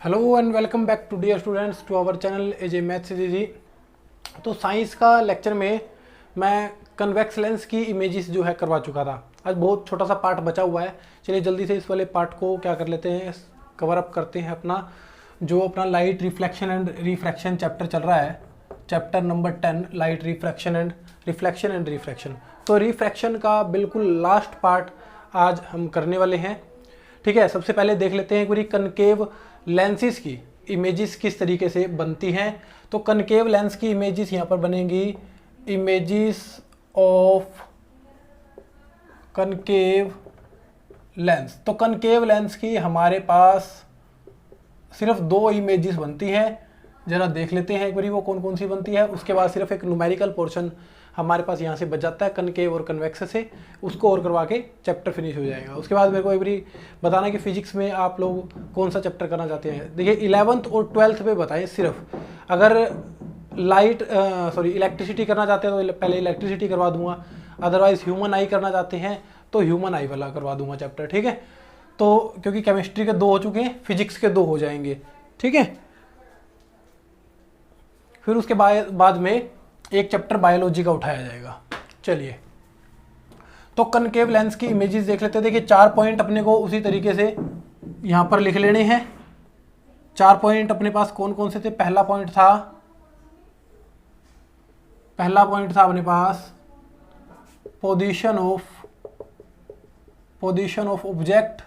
Hello and welcome back to dear students to our channel AJ maths जी। तो science का lecture में मैं कन्वेक्स लेंस की इमेजेस जो है करवा चुका था। आज बहुत छोटा सा पार्ट बचा हुआ है। चलिए जल्दी से इस वाले पार्ट को क्या कर लेते हैं, कवर अप करते हैं। अपना light reflection and refraction chapter चल रहा है, chapter number 10 light refraction and refraction. तो रिफ्रैक्शन का बिल्कुल लास्ट पार्ट आज हम करने वाले हैं। ठीक है, सबसे पहले देख लेते हैं एक बारी कनकेव लेंसेज की इमेजेस किस तरीके से बनती हैं। तो कनकेव लेंस की इमेजेस यहाँ पर बनेंगी, इमेजेस ऑफ कनकेव लेंस। तो कनकेव लेंस की हमारे पास सिर्फ दो इमेजेस बनती हैं। जरा देख लेते हैं एक बारी वो कौन कौन सी बनती है। उसके बाद सिर्फ एक न्यूमेरिकल पोर्शन हमारे पास यहाँ से बच जाता है कनकेव और कन्वेक्स से, उसको और करवा के चैप्टर फिनिश हो जाएगा। उसके बाद मेरे को एक बारी बताना कि फिजिक्स में आप लोग कौन सा चैप्टर करना चाहते हैं। देखिए 11th और 12th पे बताएं सिर्फ। अगर इलेक्ट्रिसिटी करना चाहते हैं तो पहले इलेक्ट्रिसिटी करवा दूंगा, अदरवाइज ह्यूमन आई करना चाहते हैं तो ह्यूमन आई वाला करवा दूंगा चैप्टर। ठीक है, तो क्योंकि केमिस्ट्री के 2 हो चुके हैं, फिजिक्स के 2 हो जाएंगे। ठीक है, फिर उसके बाद में एक चैप्टर बायोलॉजी का उठाया जाएगा। चलिए, तो कनकेव लेंस की इमेजेस देख लेते हैं। देखिए 4 पॉइंट अपने को उसी तरीके से यहाँ पर लिख लेने हैं। 4 पॉइंट अपने पास कौन कौन से थे। पहला पॉइंट था अपने पास पोजीशन ऑफ ऑब्जेक्ट।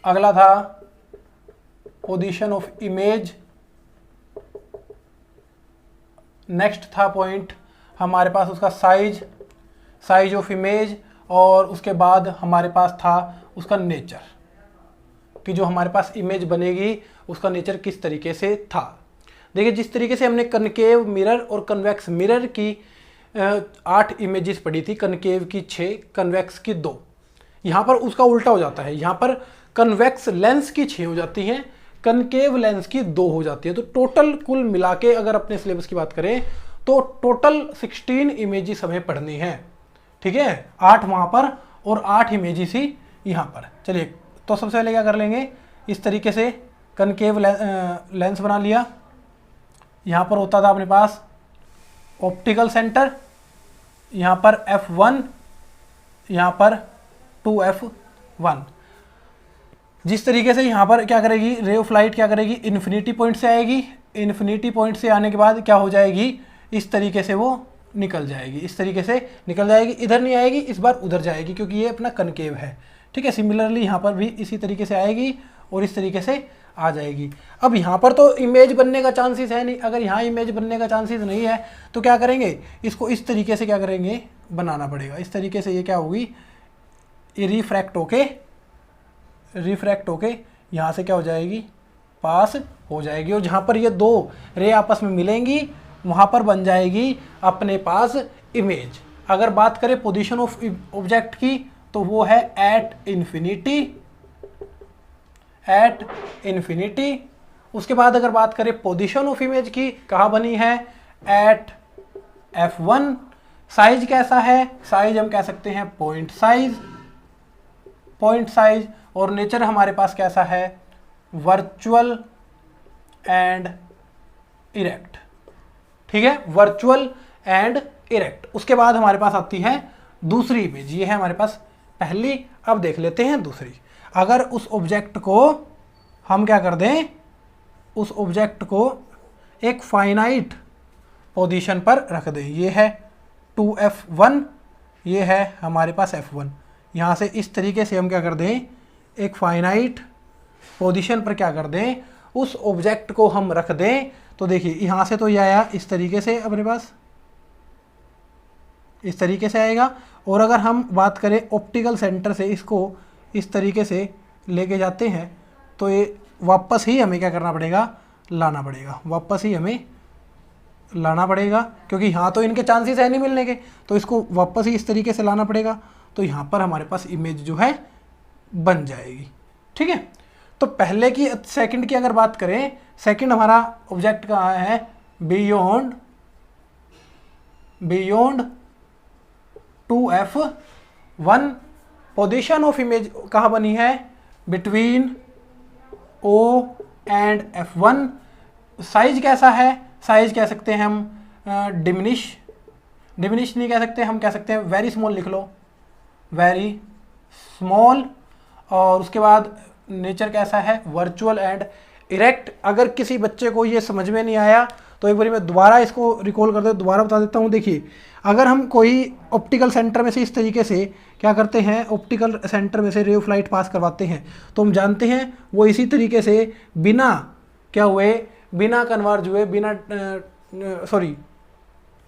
अगला था पोजीशन ऑफ इमेज। नेक्स्ट था पॉइंट हमारे पास उसका साइज ऑफ इमेज। और उसके बाद हमारे पास था उसका नेचर, कि जो हमारे पास इमेज बनेगी उसका नेचर किस तरीके से था। देखिए जिस तरीके से हमने कनकेव मिरर और कन्वेक्स मिरर की 8 इमेजेस पढ़ी थी, कनकेव की 6, कन्वेक्स की 2। यहाँ पर उसका उल्टा हो जाता है। यहाँ पर कन्वेक्स लेंस की 6 हो जाती हैं, कनकेव लेंस की 2 हो जाती है। तो टोटल कुल मिला के अगर अपने सिलेबस की बात करें तो टोटल 16 इमेजेस हमें पढ़नी है। ठीक है, 8 वहाँ पर और 8 इमेजेस ही यहाँ पर। चलिए, तो सबसे पहले क्या कर लेंगे, इस तरीके से कनकेव लेंस बना लिया। यहाँ पर होता था अपने पास ऑप्टिकल सेंटर, यहाँ पर F1, यहाँ पर 2F1। जिस तरीके से यहाँ पर क्या करेगी, रे ऑफ लाइट क्या करेगी, इन्फिनिटी पॉइंट से आएगी। इन्फिनिटी पॉइंट से आने के बाद क्या हो जाएगी, इस तरीके से वो निकल जाएगी, इस तरीके से निकल जाएगी। इधर नहीं आएगी, इस बार उधर जाएगी क्योंकि ये अपना कनकेव है। ठीक है, सिमिलरली यहाँ पर भी इसी तरीके से आएगी और इस तरीके से आ जाएगी। अब यहाँ पर तो इमेज बनने का चांसेस है नहीं। अगर यहाँ इमेज बनने का चांसेस नहीं है तो क्या करेंगे, इसको इस तरीके से क्या करेंगे, बनाना पड़ेगा। इस तरीके से ये क्या होगी, ये रिफ्रैक्ट होके यहाँ से क्या हो जाएगी, पास हो जाएगी। और जहाँ पर ये 2 रे आपस में मिलेंगी वहाँ पर बन जाएगी अपने पास इमेज। अगर बात करें पोजीशन ऑफ ऑब्जेक्ट की तो वो है एट इन्फिनिटी। उसके बाद अगर बात करें पोजीशन ऑफ इमेज की, कहाँ बनी है, एट F1। साइज कैसा है, साइज हम कह सकते हैं पॉइंट साइज। और नेचर हमारे पास कैसा है, वर्चुअल एंड इरेक्ट। ठीक है, वर्चुअल एंड इरेक्ट। उसके बाद हमारे पास आती है दूसरी इमेज। ये है हमारे पास पहली। अब देख लेते हैं दूसरी। अगर उस ऑब्जेक्ट को हम क्या कर दें, उस ऑब्जेक्ट को एक फाइनाइट पोजीशन पर रख दें। ये है 2F1, ये है हमारे पास F1। यहाँ से इस तरीके से हम क्या कर दें, एक फाइनाइट पोजीशन पर क्या कर दें, उस ऑब्जेक्ट को हम रख दें। तो देखिए यहाँ से तो ये आया इस तरीके से, अपने पास इस तरीके से आएगा। और अगर हम बात करें ऑप्टिकल सेंटर से इसको इस तरीके से लेके जाते हैं तो ये वापस ही हमें क्या करना पड़ेगा, लाना पड़ेगा। वापस ही हमें लाना पड़ेगा क्योंकि यहाँ तो इनके चांसेस है नहीं मिलने के, तो इसको वापस ही इस तरीके से लाना पड़ेगा। तो यहाँ पर हमारे पास इमेज जो है बन जाएगी। ठीक है, तो पहले की सेकंड की अगर बात करें, सेकंड हमारा ऑब्जेक्ट कहाँ है, beyond 2F1। Position of image कहाँ बनी है, between O and F1। Size कैसा है, साइज कह सकते हैं हम डिमिनिश नहीं कह सकते, हम कह सकते हैं वेरी स्मॉल लिख लो, वेरी स्मॉल। और उसके बाद नेचर कैसा है, वर्चुअल एंड इरेक्ट। अगर किसी बच्चे को ये समझ में नहीं आया तो एक बार मैं दोबारा इसको रिकॉल कर दे, दोबारा बता देता हूँ। देखिए, अगर हम कोई ऑप्टिकल सेंटर में से इस तरीके से क्या करते हैं, ऑप्टिकल सेंटर में से रे ऑफ लाइट पास करवाते हैं, तो हम जानते हैं वो इसी तरीके से बिना क्या हुए, बिना कन्वर्ज हुए,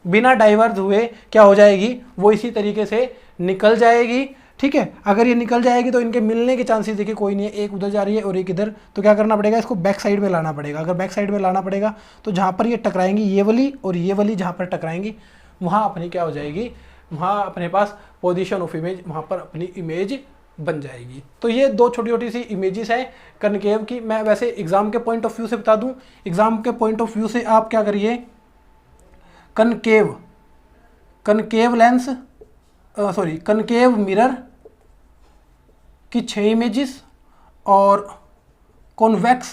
बिना डाइवर्ज हुए क्या हो जाएगी, वो इसी तरीके से निकल जाएगी। ठीक है, अगर ये निकल जाएगी तो इनके मिलने के चांसेस देखिए कोई नहीं है, एक उधर जा रही है और एक इधर, तो क्या करना पड़ेगा, इसको बैक साइड में लाना पड़ेगा। अगर बैक साइड में लाना पड़ेगा तो जहाँ पर ये टकराएंगी, ये वाली और ये वाली जहाँ पर टकराएंगी, वहाँ अपनी क्या हो जाएगी, वहाँ अपने पास पोजीशन ऑफ इमेज, वहाँ पर अपनी इमेज बन जाएगी। तो ये दो छोटी छोटी सी इमेजेस है कनकेव की। मैं वैसे एग्जाम के पॉइंट ऑफ व्यू से बता दूं, एग्जाम के पॉइंट ऑफ व्यू से आप क्या करिए, कनकेव लेंस कनकेव मिरर की 6 इमेजेस और कॉन्वेक्स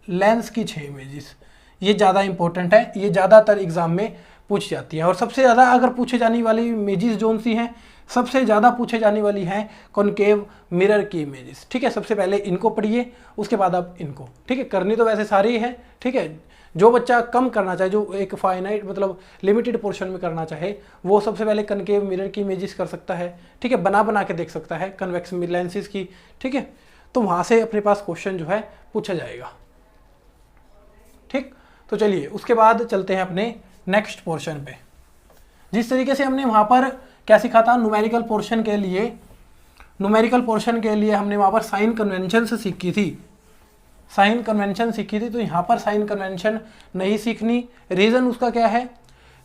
लेंस की 6 इमेजेस, ये ज़्यादा इंपॉर्टेंट है, ये ज़्यादातर एग्जाम में पूछ जाती है। और सबसे ज़्यादा अगर पूछे जाने वाली इमेजेस जोन सी हैं, सबसे ज़्यादा पूछे जाने वाली हैं कॉनकेव मिरर की इमेजेस। ठीक है, सबसे पहले इनको पढ़िए, उसके बाद आप इनको। ठीक है, करनी तो वैसे सारी है। ठीक है, जो बच्चा कम करना चाहे, जो एक फाइनाइट मतलब लिमिटेड पोर्शन में करना चाहे, वो सबसे पहले कनकेव मिरर की इमेजेस कर सकता है। ठीक है, बना के देख सकता है कन्वेक्स लेंसेज की। ठीक है, तो वहाँ से अपने पास क्वेश्चन जो है पूछा जाएगा। ठीक, तो चलिए उसके बाद चलते हैं अपने नेक्स्ट पोर्शन पे। जिस तरीके से हमने वहाँ पर क्या सीखा था, न्यूमेरिकल पोर्शन के लिए हमने वहाँ पर साइन कन्वेंशन से सीखी थी, साइन कन्वेंशन सीखी थी। तो यहाँ पर साइन कन्वेंशन नहीं सीखनी। रीज़न उसका क्या है,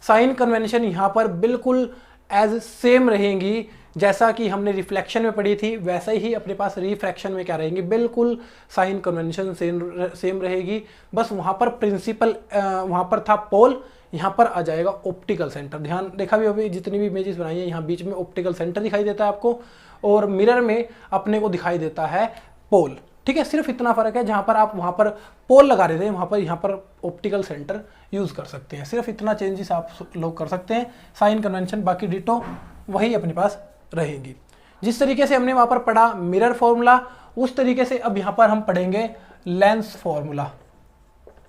साइन कन्वेंशन यहाँ पर बिल्कुल एज सेम रहेंगी जैसा कि हमने रिफ्लेक्शन में पढ़ी थी, वैसा ही अपने पास रिफ्रैक्शन में क्या रहेंगी, बिल्कुल साइन कन्वेंशन सेम रहेगी। बस वहाँ पर प्रिंसिपल वहाँ पर था पोल, यहाँ पर आ जाएगा ऑप्टिकल सेंटर। ध्यान देखा भी अभी जितनी भी इमेजेस बनाई है, यहाँ बीच में ऑप्टिकल सेंटर दिखाई देता है आपको, और मिरर में अपने को दिखाई देता है पोल। ठीक है, सिर्फ इतना फर्क है, जहाँ पर आप वहाँ पर पोल लगा रहे थे, वहाँ पर यहाँ पर ऑप्टिकल सेंटर यूज़ कर सकते हैं। सिर्फ इतना चेंजेस आप लोग कर सकते हैं। साइन कन्वेंशन बाकी डिटो वही अपने पास रहेगी। जिस तरीके से हमने वहाँ पर पढ़ा मिरर फॉर्मूला, उस तरीके से अब यहाँ पर हम पढ़ेंगे लेंस फॉर्मूला।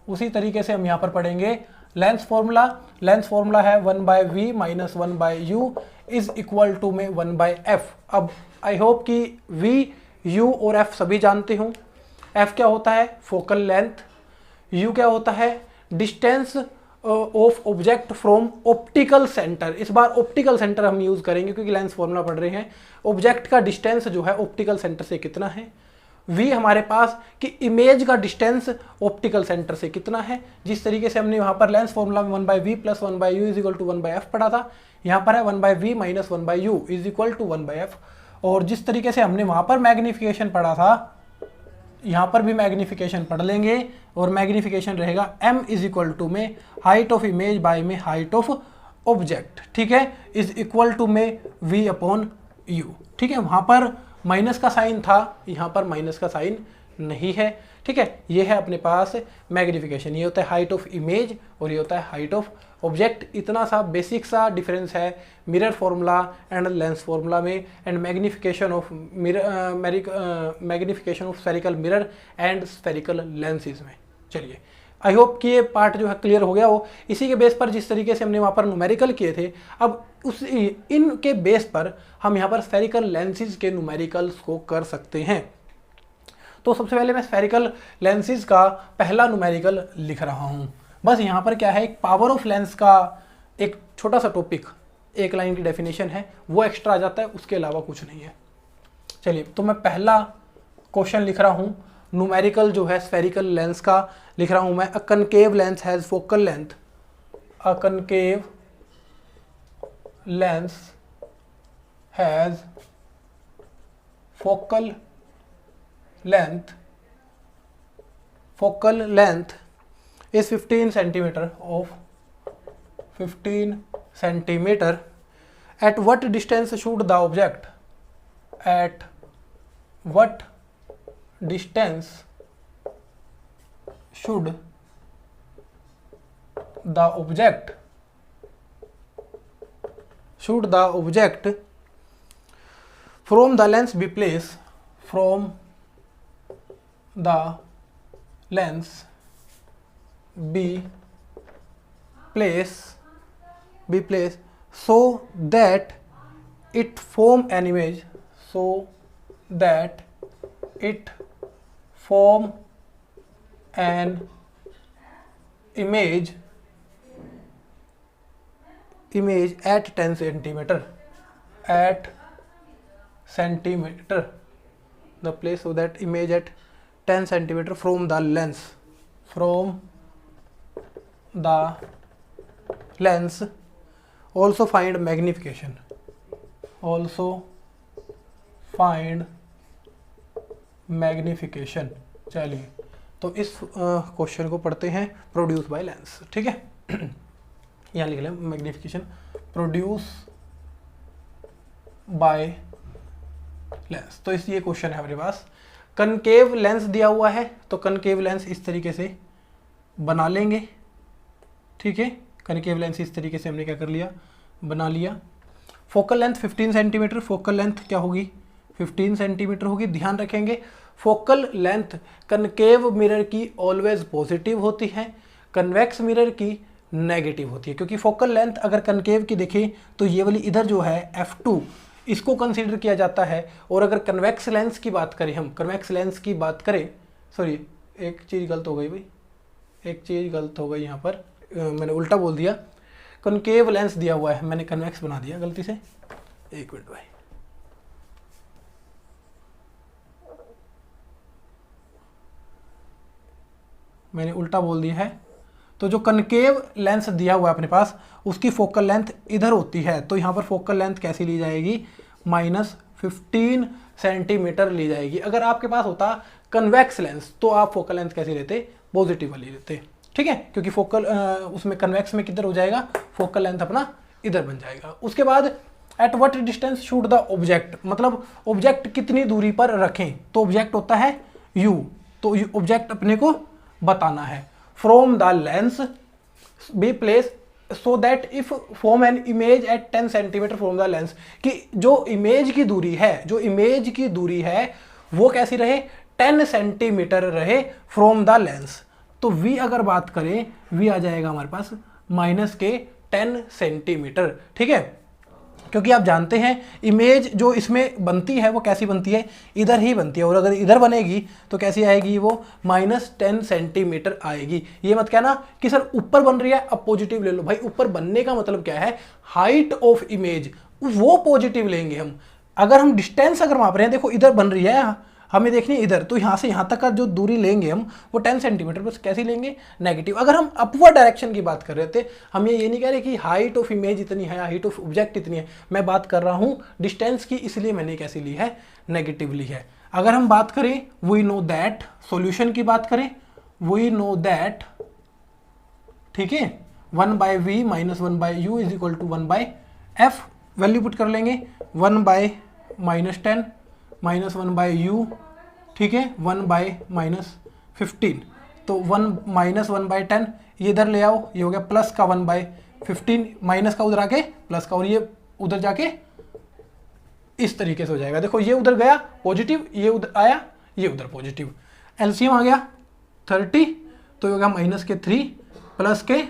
उसी तरीके से हम यहाँ पर पढ़ेंगे लेंस फॉर्मूला है 1/v minus 1/u is equal to में 1/f। अब आई होप कि v, u और f सभी जानते हो। f क्या होता है, फोकल लेंथ। u क्या होता है, distance of object from optical centre. इस बार ऑप्टिकल सेंटर हम यूज करेंगे क्योंकि लेंस फॉर्मूला पढ़ रहे हैं। ऑब्जेक्ट का डिस्टेंस जो है ऑप्टिकल सेंटर से कितना है। v हमारे पास कि इमेज का डिस्टेंस ऑप्टिकल सेंटर से कितना है। जिस तरीके से हमने वहाँ पर लेंस फॉर्मूला में 1/v plus 1/u is equal to 1/f पढ़ा था, यहाँ पर है 1/v minus 1/u is equal to 1/f। और जिस तरीके से हमने वहाँ पर मैग्निफिकेशन पढ़ा था, यहाँ पर भी मैग्निफिकेशन पढ़ लेंगे, और मैग्निफिकेशन रहेगा m इज इक्वल टू में हाइट ऑफ इमेज बाय में हाइट ऑफ ऑब्जेक्ट। ठीक है, इज इक्वल टू में v अपॉन u। ठीक है, वहाँ पर माइनस का साइन था, यहाँ पर माइनस का साइन नहीं है। ठीक है, ये है अपने पास मैग्निफिकेशन। ये होता है हाइट ऑफ इमेज और ये होता है हाइट ऑफ ऑब्जेक्ट। इतना सा बेसिक सा डिफरेंस है mirror formula and lens formula में, and magnification of spherical mirror and spherical lenses में। चलिए, आई होप कि ये पार्ट जो है क्लियर हो गया हो। इसी के बेस पर जिस तरीके से हमने वहाँ पर न्यूमेरिकल किए थे, अब उस इनके बेस पर हम यहाँ पर स्फेरिकल लेंसेज के न्यूमेरिकल्स को कर सकते हैं। तो सबसे पहले मैं स्फेरिकल लेंसेज का पहला न्यूमेरिकल लिख रहा हूँ। बस यहाँ पर क्या है, एक पावर ऑफ लेंस का एक छोटा सा टॉपिक, एक लाइन की डेफिनेशन है, वो एक्स्ट्रा आ जाता है, उसके अलावा कुछ नहीं है। चलिए, तो मैं पहला क्वेश्चन लिख रहा हूँ न्यूमेरिकल जो है स्फेरिकल लेंस का लिख रहा हूँ मैं। A concave lens has focal length, a concave lens has focal length is 15 centimeter of 15 centimeter. At what distance should the object, at what distance should the object from the lens be placed so that it form an image, image at 10 centimeter, the place so that image at 10 centimeter from the lens. Also find magnification, चलिए तो इस question को पढ़ते हैं। Produce by lens, ठीक है। यहाँ लिख लें मैग्निफिकेशन प्रोड्यूस बाय लेंस। तो इस ये क्वेश्चन है हमारे पास। कनकेव लेंस दिया हुआ है तो कनकेव लेंस इस तरीके से बना लेंगे, ठीक है। कनकेव लेंस इस तरीके से हमने क्या कर लिया, बना लिया। Focal length 15 centimetre, focal length क्या होगी 15 सेंटीमीटर होगी। ध्यान रखेंगे फोकल लेंथ कनकेव मिरर की ऑलवेज पॉजिटिव होती है, कन्वेक्स मिरर की नेगेटिव होती है। क्योंकि फोकल लेंथ अगर कनकेव की देखें तो ये वाली इधर जो है f2 इसको कंसीडर किया जाता है। और अगर कन्वेक्स लेंस की बात करें, हम कन्वेक्स लेंस की बात करें, सॉरी एक चीज़ गलत हो गई भाई, एक चीज़ गलत हो गई यहाँ पर, मैंने उल्टा बोल दिया। कनकेव लेंस दिया हुआ है, मैंने कन्वेक्स बना दिया गलती से, एक मिनट भाई। मैंने उल्टा बोल दिया है। तो जो कनकेव लेंस दिया हुआ है अपने पास उसकी फोकल लेंथ इधर होती है, तो यहाँ पर फोकल लेंथ कैसी ली जाएगी -15 सेंटीमीटर ली जाएगी। अगर आपके पास होता कन्वेक्स लेंस तो आप फोकल लेंथ कैसी लेते, पॉजिटिव वाली लेते, ठीक है। क्योंकि फोकल उसमें कन्वेक्स में किधर हो जाएगा, फोकल लेंथ अपना इधर बन जाएगा। उसके बाद at what distance should the object, मतलब ऑब्जेक्ट कितनी दूरी पर रखें। तो ऑब्जेक्ट होता है u, तो ऑब्जेक्ट अपने को बताना है। From the lens be place so that if form an image at 10 centimetre from the lens, कि जो इमेज की दूरी है वो कैसी रहे 10 सेंटीमीटर रहे फ्रॉम द लेंस। तो v अगर बात करें, v आ जाएगा हमारे पास -10 सेंटीमीटर, ठीक है। क्योंकि आप जानते हैं इमेज जो इसमें बनती है वो कैसी बनती है, इधर ही बनती है। और अगर इधर बनेगी तो कैसी आएगी, वो -10 सेंटीमीटर आएगी। ये मत कहना कि सर ऊपर बन रही है अब पॉजिटिव ले लो। भाई ऊपर बनने का मतलब क्या है, हाइट ऑफ इमेज, वो पॉजिटिव लेंगे हम। अगर हम डिस्टेंस अगर माप रहे हैं, देखो इधर बन रही है, हमें देखनी है इधर, तो यहाँ से यहाँ तक का जो दूरी लेंगे हम वो 10 सेंटीमीटर, बस कैसी लेंगे, नेगेटिव। अगर हम अपवर्ड डायरेक्शन की बात कर रहे थे, हम ये नहीं कह रहे कि हाइट ऑफ इमेज इतनी है, हाइट ऑफ ऑब्जेक्ट इतनी है, मैं बात कर रहा हूँ डिस्टेंस की, इसलिए मैंने कैसी ली है, नेगेटिव ली है। अगर हम बात करें वी नो दैट, सॉल्यूशन की बात करें, वी नो दैट, ठीक है, 1/v - 1/u is equal to 1/f, value put कर लेंगे 1/-10 -1/u, ठीक है, 1/-15। तो 1-1/10 ये इधर ले आओ, ये हो गया प्लस का 1/15, माइनस का उधर आके प्लस का, और ये उधर जाके इस तरीके से हो जाएगा। देखो ये उधर गया पॉजिटिव, ये उधर आया, ये उधर पॉजिटिव। एलसीएम आ गया 30, तो ये होगा -3 प्लस के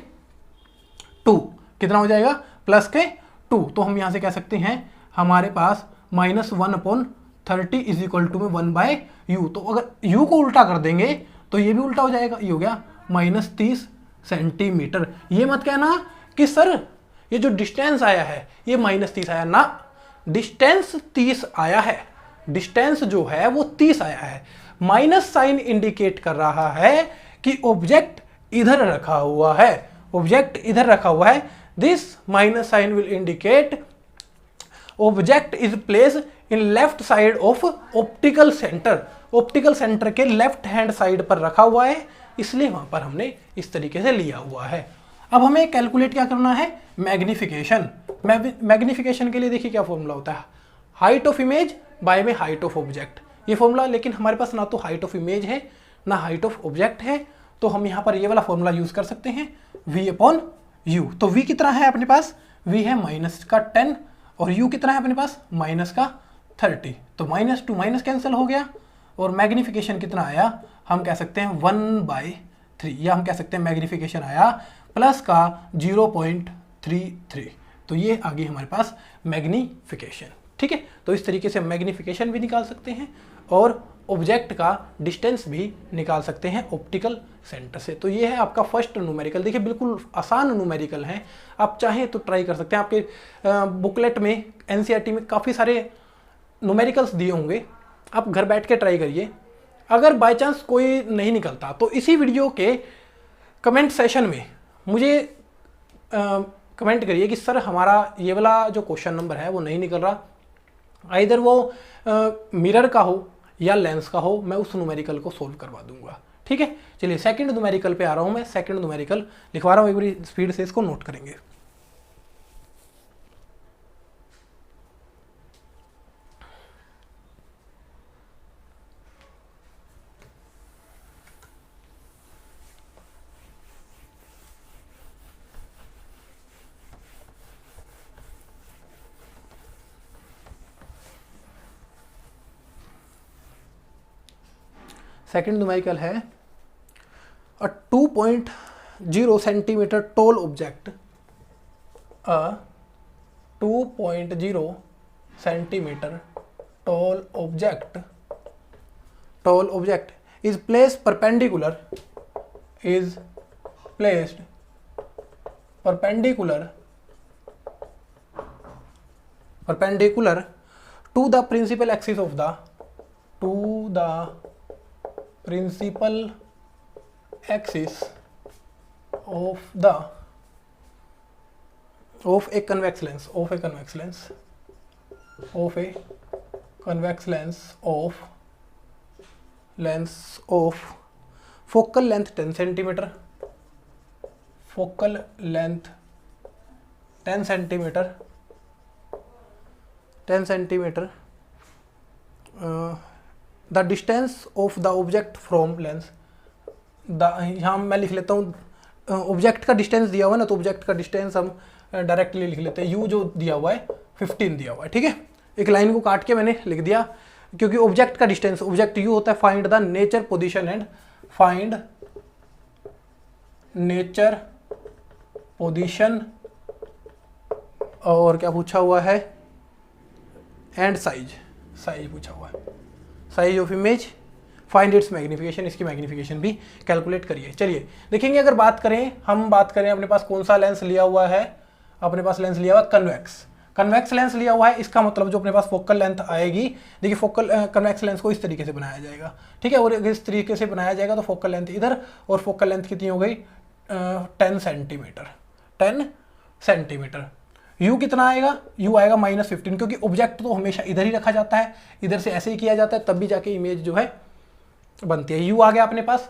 2, कितना हो जाएगा, +2। तो हम यहाँ से कह सकते हैं हमारे पास -1/30 इज इक्वल टू में 1/u। तो अगर u को उल्टा कर देंगे तो ये भी उल्टा हो जाएगा, ये हो गया -30 सेंटीमीटर। ये मत कहना कि सर ये जो डिस्टेंस आया है ये -30 आया ना, डिस्टेंस 30 आया है, डिस्टेंस जो है वो 30 आया है। माइनस साइन इंडिकेट कर रहा है कि ऑब्जेक्ट इधर रखा हुआ है, ऑब्जेक्ट इधर रखा हुआ है। This minus sign will indicate object is place in left side of optical centre, optical centre के लेफ्ट हैंड साइड पर रखा हुआ है, इसलिए वहां पर हमने इस तरीके से लिया हुआ है। अब हमें कैलकुलेट क्या करना है, मैग्निफिकेशन। मैग्निफिकेशन के लिए देखिए क्या फॉर्मूला होता है, हाइट ऑफ इमेज बाय में हाइट ऑफ ऑब्जेक्ट, ये फॉर्मूला। लेकिन हमारे पास ना तो हाइट ऑफ इमेज है ना हाइट ऑफ ऑब्जेक्ट है, तो हम यहाँ पर ये वाला फॉर्मूला यूज कर सकते हैं, v अपॉन u। तो v कितना है अपने पास, v है माइनस का 10 और u कितना है अपने पास माइनस का 30। तो माइनस टू माइनस कैंसिल हो गया और मैग्निफिकेशन कितना आया, हम कह सकते हैं 1/3, या हम कह सकते हैं मैग्निफिकेशन आया प्लस का 0.33। तो ये आ गई हमारे पास मैग्निफिकेशन। ठीक है, तो इस तरीके से मैग्निफिकेशन भी निकाल सकते हैं और ऑब्जेक्ट का डिस्टेंस भी निकाल सकते हैं ऑप्टिकल सेंटर से। तो ये है आपका फर्स्ट न्यूमेरिकल। देखिए बिल्कुल आसान न्यूमेरिकल है, आप चाहें तो ट्राई कर सकते हैं। आपके बुकलेट में एनसीईआरटी में काफ़ी सारे न्यूमेरिकल्स दिए होंगे, आप घर बैठ के ट्राई करिए। अगर बाय चांस कोई नहीं निकलता तो इसी वीडियो के कमेंट सेशन में मुझे कमेंट करिए कि सर हमारा ये वाला जो क्वेश्चन नंबर है वो नहीं निकल रहा, आइदर वो मिरर का हो या लेंस का हो, मैं उस न्यूमेरिकल को सोल्व करवा दूंगा। ठीक है, चलिए सेकंड न्यूमेरिकल पे आ रहा हूं मैं। सेकंड न्यूमेरिकल लिखवा रहा हूं, एक बारी स्पीड से इसको नोट करेंगे। सेकंड न्यूमेरिकल है a 2.0 centimeter tall object, a 2.0 centimeter tall object is placed perpendicular to the principal axis of the of a convex lens of focal length 10 centimeter, the distance of the object from lens, यहाँ मैं लिख लेता हूँ object का distance दिया हुआ है ना, तो ऑब्जेक्ट का डिस्टेंस हम डायरेक्टली लिख लेते हैं, u जो दिया हुआ है 15 दिया हुआ है। ठीक है, एक लाइन को काट के मैंने लिख दिया, क्योंकि ऑब्जेक्ट का डिस्टेंस, ऑब्जेक्ट u होता है फाइंड द नेचर पोजीशन और क्या पूछा हुआ है, एंड साइज पूछा हुआ है, size of image, find its magnification, इसकी मैग्निफिकेशन भी कैलकुलेट करिए। चलिए देखेंगे, अगर बात करें अपने पास कौन सा लेंस लिया हुआ है, अपने पास लेंस लिया हुआ कन्वेक्स लेंस लिया हुआ है। इसका मतलब जो अपने पास फोकल लेंथ आएगी, देखिए फोकल कन्वेक्स लेंस को इस तरीके से बनाया जाएगा। ठीक है, और इस तरीके से बनाया जाएगा तो फोकल लेंथ इधर, और फोकल लेंथ कितनी हो गई 10 सेंटीमीटर। u कितना आएगा, u आएगा -15, क्योंकि ऑब्जेक्ट तो हमेशा इधर ही रखा जाता है, इधर से ऐसे ही किया जाता है, तब भी जाके इमेज जो है बनती है। u आ गया अपने पास।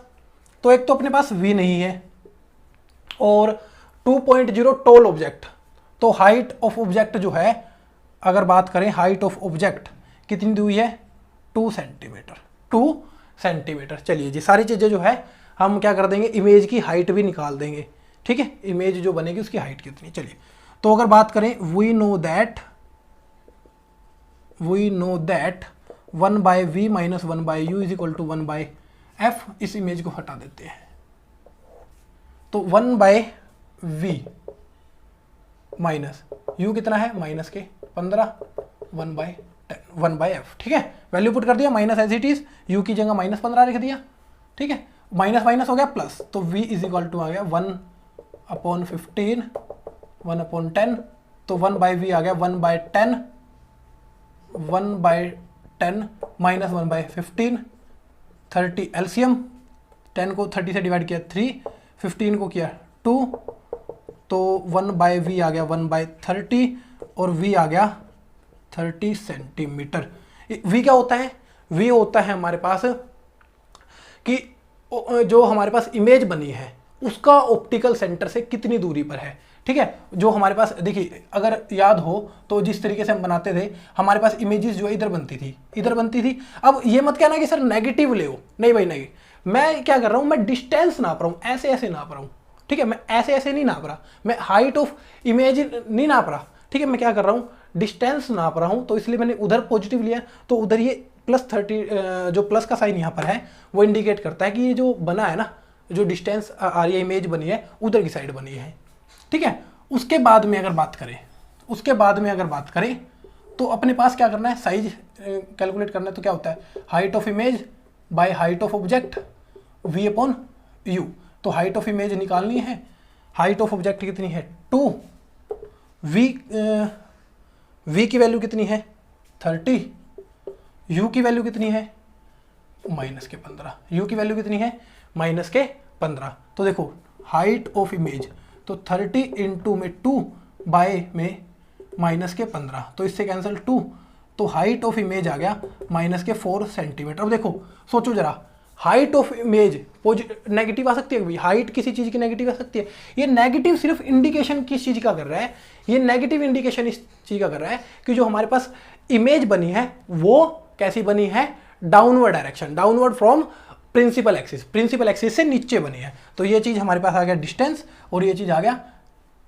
तो एक तो अपने पास v नहीं है, और 2.0 टॉल ऑब्जेक्ट, तो हाइट ऑफ ऑब्जेक्ट जो है, अगर बात करें हाइट ऑफ ऑब्जेक्ट कितनी दी हुई है 2 सेंटीमीटर। चलिए जी, सारी चीज़ें जो है हम क्या कर देंगे, इमेज की हाइट भी निकाल देंगे। ठीक है, इमेज जो बनेगी उसकी हाइट कितनी। चलिए, तो अगर बात करें we know that 1/v - 1/u = 1/f, इस इमेज को हटा देते हैं, तो 1/v माइनस u कितना है -15, 1/f। ठीक है, वैल्यू पुट कर दिया, minus as it is, u की जगह -15 लिख दिया। ठीक है, माइनस माइनस हो गया प्लस, तो v = आ गया 1/15, 1/10, तो 1/v आ गया 1/10, 1/10 माइनस 1/15, 30 एलसीएम, 10 को 30 से डिवाइड किया 3, 15 को किया 2, तो 1/v आ गया 1/30, और v आ गया 30 सेंटीमीटर। v क्या होता है, v होता है हमारे पास कि जो हमारे पास इमेज बनी है उसका ऑप्टिकल सेंटर से कितनी दूरी पर है। ठीक है, जो हमारे पास, देखिए अगर याद हो तो जिस तरीके से हम बनाते थे, हमारे पास इमेजेस जो इधर बनती थी। अब ये मत कहना कि सर नेगेटिव ले हो, नहीं भाई नहीं, मैं क्या कर रहा हूँ, मैं डिस्टेंस नाप रहा हूँ, ऐसे ऐसे नाप रहा हूँ, ठीक है, मैं ऐसे ऐसे नहीं नाप रहा, मैं हाइट ऑफ इमेज नहीं नाप रहा, ठीक है, मैं क्या कर रहा हूँ, डिस्टेंस नाप रहा हूँ, तो इसलिए मैंने उधर पॉजिटिव लिया, तो उधर ये +30 जो प्लस का साइन यहाँ पर है वो इंडिकेट करता है कि ये जो बना है ना, जो डिस्टेंस आ रही है, इमेज बनी है उधर की साइड बनी है, ठीक है। उसके बाद में अगर बात करें तो अपने पास क्या करना है, साइज कैलकुलेट करना है, तो क्या होता है, height of image by height of object v/u। तो हाइट ऑफ इमेज निकालनी है, हाइट ऑफ ऑब्जेक्ट कितनी है 2, v की वैल्यू कितनी है 30, u की वैल्यू कितनी है -15, u की वैल्यू कितनी है -15। तो देखो हाइट ऑफ इमेज, तो 30 इंटू में 2 बाय में -15, तो इससे कैंसिल 2, तो हाइट ऑफ इमेज आ गया -4 सेंटीमीटर। अब देखो सोचो जरा, हाइट ऑफ इमेज नेगेटिव आ सकती है भाई, हाइट किसी चीज़ की नेगेटिव आ सकती है, ये नेगेटिव सिर्फ इंडिकेशन किस चीज़ का कर रहा है, ये नेगेटिव इंडिकेशन इस चीज़ का कर रहा है कि जो हमारे पास इमेज बनी है वो कैसी बनी है, downward direction, downward from principal axis से नीचे बनी है। तो ये चीज़ हमारे पास आ गया डिस्टेंस, और ये चीज़ आ गया,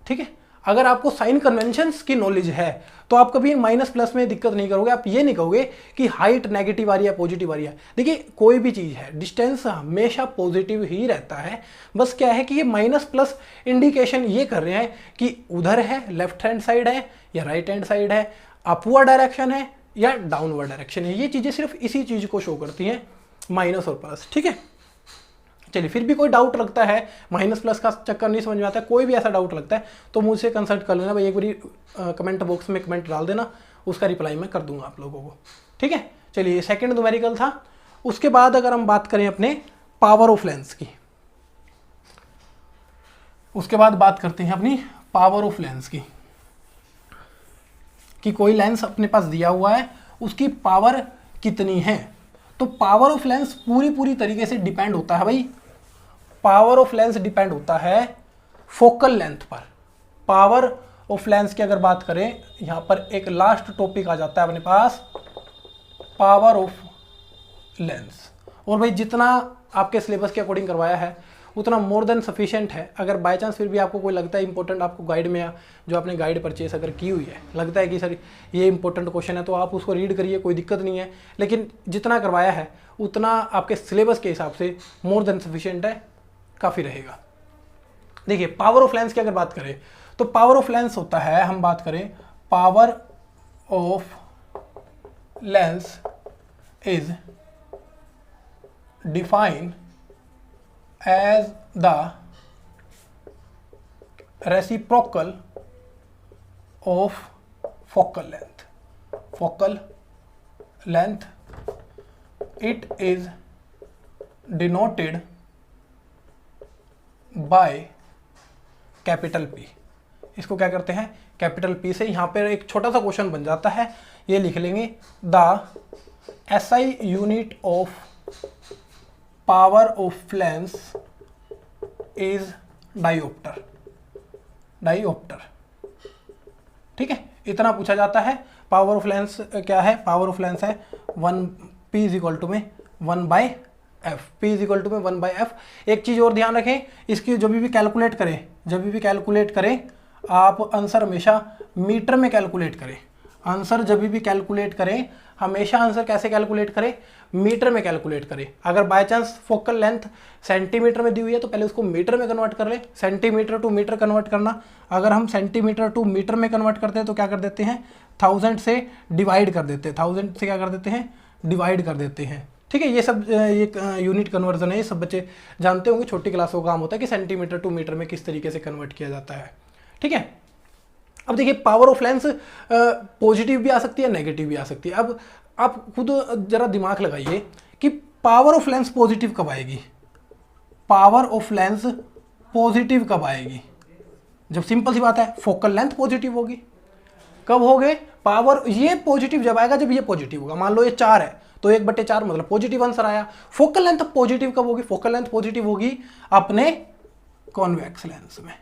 ठीक है। अगर आपको साइन कन्वेंशंस की नॉलेज है तो आप कभी माइनस प्लस में दिक्कत नहीं करोगे, आप ये नहीं कहोगे कि हाइट नेगेटिव आ रही है पॉजिटिव आ रही है। देखिए कोई भी चीज़ है, डिस्टेंस हमेशा पॉजिटिव ही रहता है, बस क्या है कि ये माइनस प्लस इंडिकेशन ये कर रहे हैं कि उधर है, लेफ्ट हैंड साइड है या राइट हैंड साइड है, अपवर्ड डायरेक्शन है या डाउनवर्ड डायरेक्शन है, ये चीज़ें सिर्फ इसी चीज़ को शो करती हैं, माइनस और प्लस, ठीक है। चलिए, फिर भी कोई डाउट लगता है, माइनस प्लस का चक्कर नहीं समझ में आता है, कोई भी ऐसा डाउट लगता है तो मुझसे कंसल्ट कर लेना भाई, एक बारी कमेंट बॉक्स में कमेंट डाल देना, उसका रिप्लाई मैं कर दूंगा आप लोगों को, ठीक है। चलिए, सेकंड न्यूमेरिकल था। उसके बाद अगर हम बात करें अपने पावर ऑफ लेंस की, उसके बाद बात करते हैं अपनी पावर ऑफ लेंस की, कि कोई लेंस अपने पास दिया हुआ है, उसकी पावर कितनी है। तो पावर ऑफ लेंस पूरी तरीके से डिपेंड होता है भाई, पावर ऑफ लेंस डिपेंड होता है फोकल लेंथ पर। पावर ऑफ लेंस की अगर बात करें, यहां पर एक लास्ट टॉपिक आ जाता है अपने पास, पावर ऑफ लेंस। और भाई जितना आपके सिलेबस के अकॉर्डिंग करवाया है उतना मोर देन सफिशिएंट है। अगर बाय चांस फिर भी आपको कोई लगता है इंपॉर्टेंट, आपको गाइड में, जो आपने गाइड परचेस अगर की हुई है, लगता है कि सर ये इंपॉर्टेंट क्वेश्चन है, तो आप उसको रीड करिए, कोई दिक्कत नहीं है। लेकिन जितना करवाया है उतना आपके सिलेबस के हिसाब से मोर देन सफिशिएंट है, काफ़ी रहेगा। देखिए, पावर ऑफ लेंस की अगर बात करें तो पावर ऑफ लेंस होता है, हम बात करें, power of lens is defined as the reciprocal of focal length. Focal length, it is denoted by capital P। इसको क्या करते हैं, कैपिटल P से। यहाँ पर एक छोटा सा क्वेश्चन बन जाता है, ये लिख लेंगे, the SI unit of power of lens is dioptre, ठीक है। इतना पूछा जाता है। पावर ऑफ लेंस क्या है, पावर ऑफ लेंस है 1P इज इक्वल टू में 1/f, P is equal to में 1/f। एक चीज़ और ध्यान रखें, इसकी जब भी कैलकुलेट करें आप आंसर हमेशा मीटर में कैलकुलेट करें। आंसर जब भी कैलकुलेट करें, हमेशा आंसर कैसे कैलकुलेट करें, मीटर में कैलकुलेट करें। अगर by chance focal length centimetre में दी हुई है तो पहले उसको मीटर में कन्वर्ट कर ले, सेंटीमीटर टू मीटर कन्वर्ट करना। अगर हम सेंटीमीटर टू मीटर में कन्वर्ट करते हैं तो क्या कर देते हैं, 1000 से डिवाइड कर देते हैं, 1000 से क्या कर देते हैं, डिवाइड कर देते हैं, ठीक है। ये सब ये यूनिट कन्वर्जन है, ये सब बच्चे जानते होंगे, छोटी क्लासों का काम होता है कि सेंटीमीटर टू मीटर में किस तरीके से कन्वर्ट किया जाता है, ठीक है। अब देखिए, पावर ऑफ लेंस पॉजिटिव भी आ सकती है, नेगेटिव भी आ सकती है। अब आप खुद जरा दिमाग लगाइए कि पावर ऑफ लेंस पॉजिटिव कब आएगी, पावर ऑफ लेंस पॉजिटिव कब आएगी, जब सिंपल सी बात है फोकल लेंथ पॉजिटिव होगी। कब होगे पावर, ये पॉजिटिव जब आएगा जब ये पॉजिटिव होगा। मान लो ये 4 है तो 1/4 मतलब पॉजिटिव आंसर आया। फोकल लेंथ पॉजिटिव कब होगी, फोकल लेंथ पॉजिटिव होगी अपने कॉन्वेक्स लेंस में,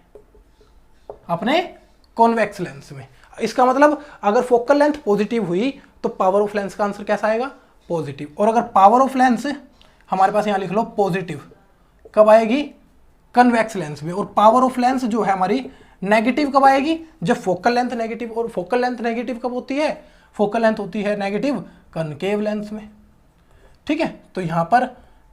अपने कॉन्वेक्स लेंस में। इसका मतलब अगर फोकल लेंथ पॉजिटिव हुई तो पावर ऑफ लेंस का आंसर कैसा आएगा, पॉजिटिव। और अगर पावर ऑफ लेंस हमारे पास यहाँ लिख लो पॉजिटिव, कब आएगी? कन्वेक्स लेंस में। और पावर ऑफ लेंस जो है हमारी नेगेटिव कब आएगी? जब फोकल लेंथ नेगेटिव। और फोकल लेंथ नेगेटिव कब होती है? फोकल लेंथ होती है नेगेटिव कनकेव लेंस में। ठीक है, तो यहाँ पर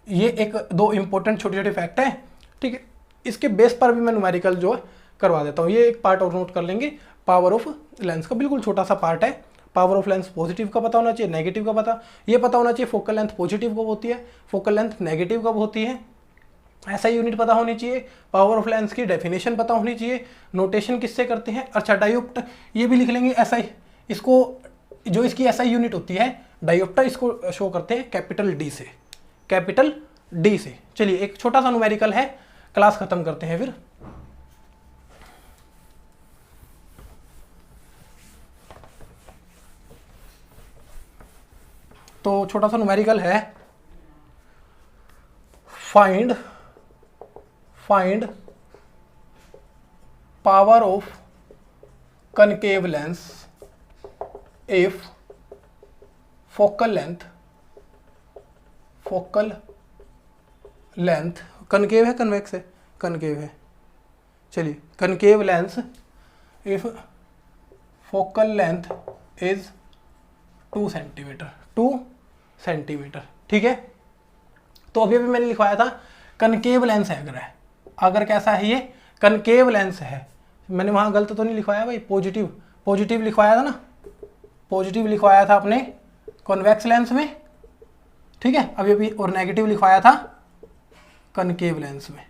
ये एक दो इंपॉर्टेंट छोटे छोटे फैक्ट हैं। ठीक है, इसके बेस पर भी मैं न्यूमेरिकल जो है करवा देता हूँ। ये एक पार्ट और नोट कर लेंगे, पावर ऑफ लेंस का बिल्कुल छोटा सा पार्ट है। पावर ऑफ लेंस पॉजिटिव का पता होना चाहिए, नेगेटिव का पता होना चाहिए। फोकल लेंथ पॉजिटिव कब होती है, फोकल लेंथ नेगेटिव कब होती है, ऐसा यूनिट पता होनी चाहिए। पावर ऑफ लेंस की डेफिनेशन पता होनी चाहिए, नोटेशन किससे करते हैं। अच्छा, डायोप्टर ये भी लिख लेंगे, एसआई, इसको जो इसकी एसआई यूनिट होती है डायोप्टर, इसको शो करते हैं कैपिटल डी से, कैपिटल डी से। चलिए एक छोटा सा न्यूमेरिकल है, क्लास खत्म करते हैं फिर। तो छोटा सा न्यूमेरिकल है, find power of concave lens if focal length concave है कन्वेक्स है? कनकेव है। चलिए, concave lens if focal length is 2 centimetre. ठीक है, तो अभी मैंने लिखवाया था कनकेव लेंस है। अगर कैसा है ये? कनकेव लेंस है। मैंने वहां गलत तो नहीं लिखवाया भाई? पॉजिटिव लिखवाया था ना, पॉजिटिव लिखवाया था अपने कॉन्वेक्स लेंस में। ठीक है, अभी और नेगेटिव लिखवाया था कनकेव लेंस में।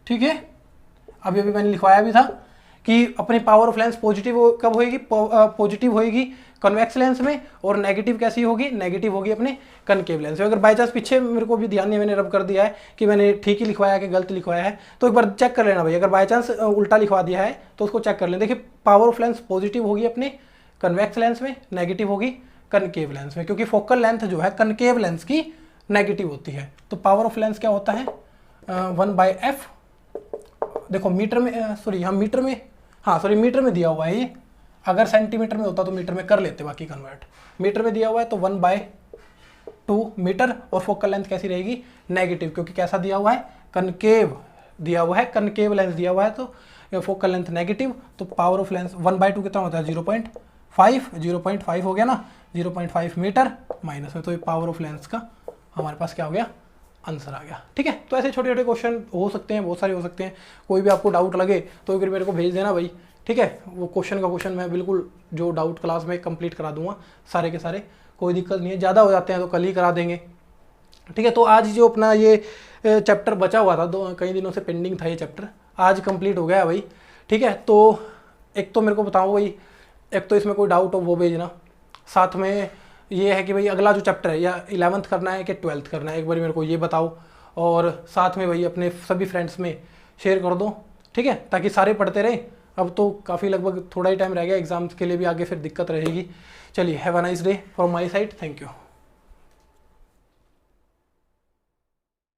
ठीक है, अभी मैंने लिखवाया भी था कि अपनी पावर ऑफ लेंस पॉजिटिव कब होएगी? पॉजिटिव होएगी कन्वेक्स लेंस में, और नेगेटिव कैसी होगी? नेगेटिव होगी अपने कनकेव लेंस में। अगर बाय चांस पीछे मेरे को भी ध्यान नहीं, मैंने रब कर दिया है कि मैंने ठीक ही लिखवाया कि गलत लिखवाया है, तो एक बार चेक कर लेना भाई। अगर बाय चांस उल्टा लिखवा दिया है तो उसको चेक कर लेना। देखिए, पावर ऑफ लेंस पॉजिटिव होगी अपने कन्वेक्स लेंस में, नेगेटिव होगी कनकेव लेंस में, क्योंकि फोकल लेंथ जो है कनकेव लेंस की नेगेटिव होती है। तो पावर ऑफ लेंस क्या होता है? 1/f। देखो मीटर में, सॉरी यहाँ मीटर में, हाँ सॉरी मीटर में दिया हुआ है ये। अगर सेंटीमीटर में होता तो मीटर में कर लेते बाकी कन्वर्ट। मीटर में दिया हुआ है तो 1/2 मीटर। और फोकल लेंथ कैसी रहेगी? नेगेटिव, क्योंकि कैसा दिया हुआ है? कनकेव दिया हुआ है, कनकेव लेंस दिया हुआ है, तो फोकल लेंथ नेगेटिव। तो पावर ऑफ लेंस 1/2 कितना होता है? 0.5 हो गया ना, 0.5 मीटर माइनस में, तो ये पावर ऑफ लेंस का हमारे पास क्या हो गया? आंसर आ गया। ठीक है, तो ऐसे छोटे छोटे क्वेश्चन हो सकते हैं, बहुत सारे हो सकते हैं। कोई भी आपको डाउट लगे तो फिर मेरे को भेज देना भाई। ठीक है, वो क्वेश्चन मैं बिल्कुल जो डाउट क्लास में कंप्लीट करा दूंगा सारे के सारे, कोई दिक्कत नहीं है। ज़्यादा हो जाते हैं तो कल ही करा देंगे। ठीक है, तो आज जो अपना ये चैप्टर बचा हुआ था, कई दिनों से पेंडिंग था ये चैप्टर, आज कंप्लीट हो गया है भाई। ठीक है, तो एक तो मेरे को बताओ भाई, एक तो इसमें कोई डाउट हो वो भेजना। साथ में ये है कि भाई अगला जो चैप्टर है, या 11th करना है कि 12th करना है, एक बार मेरे को ये बताओ। और साथ में भाई अपने सभी फ्रेंड्स में शेयर कर दो। ठीक है, ताकि सारे पढ़ते रहें। अब तो काफ़ी लगभग थोड़ा ही टाइम रह गया एग्जाम्स के लिए भी, आगे फिर दिक्कत रहेगी। चलिए, have a nice day from my side, thank you.